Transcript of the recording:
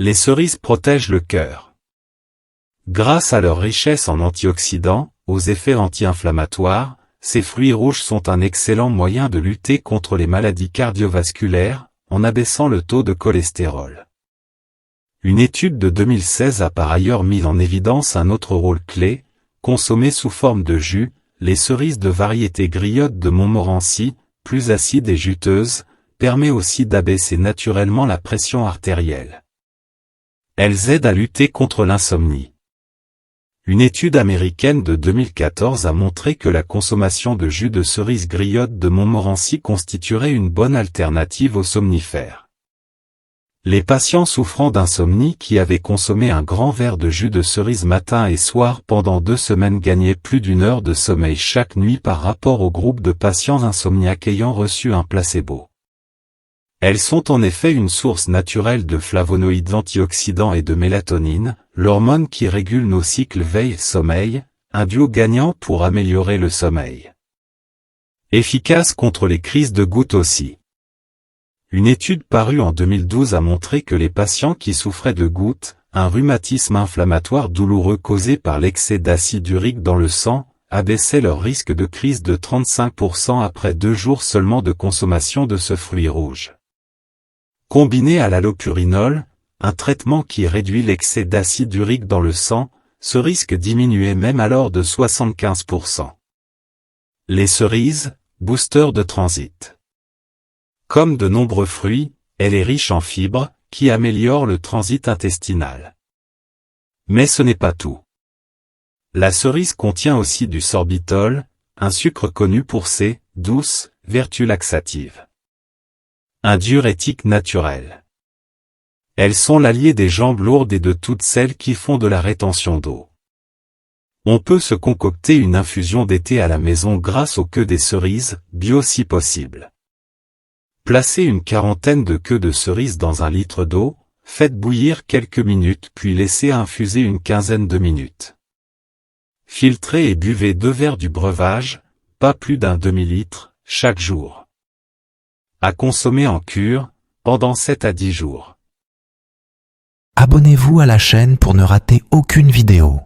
Les cerises protègent le cœur. Grâce à leur richesse en antioxydants, aux effets anti-inflammatoires, ces fruits rouges sont un excellent moyen de lutter contre les maladies cardiovasculaires, en abaissant le taux de cholestérol. Une étude de 2016 a par ailleurs mis en évidence un autre rôle clé, consommées sous forme de jus, les cerises de variété Griotte de Montmorency, plus acides et juteuses, permet aussi d'abaisser naturellement la pression artérielle. Elles aident à lutter contre l'insomnie. Une étude américaine de 2014 a montré que la consommation de jus de cerise Griotte de Montmorency constituerait une bonne alternative aux somnifères. Les patients souffrant d'insomnie qui avaient consommé un grand verre de jus de cerise matin et soir pendant 2 semaines gagnaient plus d'1 heure de sommeil chaque nuit par rapport au groupe de patients insomniaques ayant reçu un placebo. Elles sont en effet une source naturelle de flavonoïdes antioxydants et de mélatonine, l'hormone qui régule nos cycles veille-sommeil, un duo gagnant pour améliorer le sommeil. Efficace contre les crises de gouttes aussi. Une étude parue en 2012 a montré que les patients qui souffraient de gouttes, un rhumatisme inflammatoire douloureux causé par l'excès d'acide urique dans le sang, abaissaient leur risque de crise de 35% après 2 jours seulement de consommation de ce fruit rouge. Combiné à l'allopurinol, un traitement qui réduit l'excès d'acide urique dans le sang, ce risque diminuait même alors de 75%. Les cerises, booster de transit. Comme de nombreux fruits, elle est riche en fibres, qui améliorent le transit intestinal. Mais ce n'est pas tout. La cerise contient aussi du sorbitol, un sucre connu pour ses douces vertus laxatives. Un diurétique naturel. Elles sont l'allié des jambes lourdes et de toutes celles qui font de la rétention d'eau. On peut se concocter une infusion d'été à la maison grâce aux queues des cerises, bio si possible. Placez une quarantaine de queues de cerises dans 1 litre d'eau, faites bouillir quelques minutes puis laissez infuser une quinzaine de minutes. Filtrez et buvez 2 verres du breuvage, pas plus d'1 demi-litre, chaque jour. À consommer en cure, pendant 7 à 10 jours. Abonnez-vous à la chaîne pour ne rater aucune vidéo.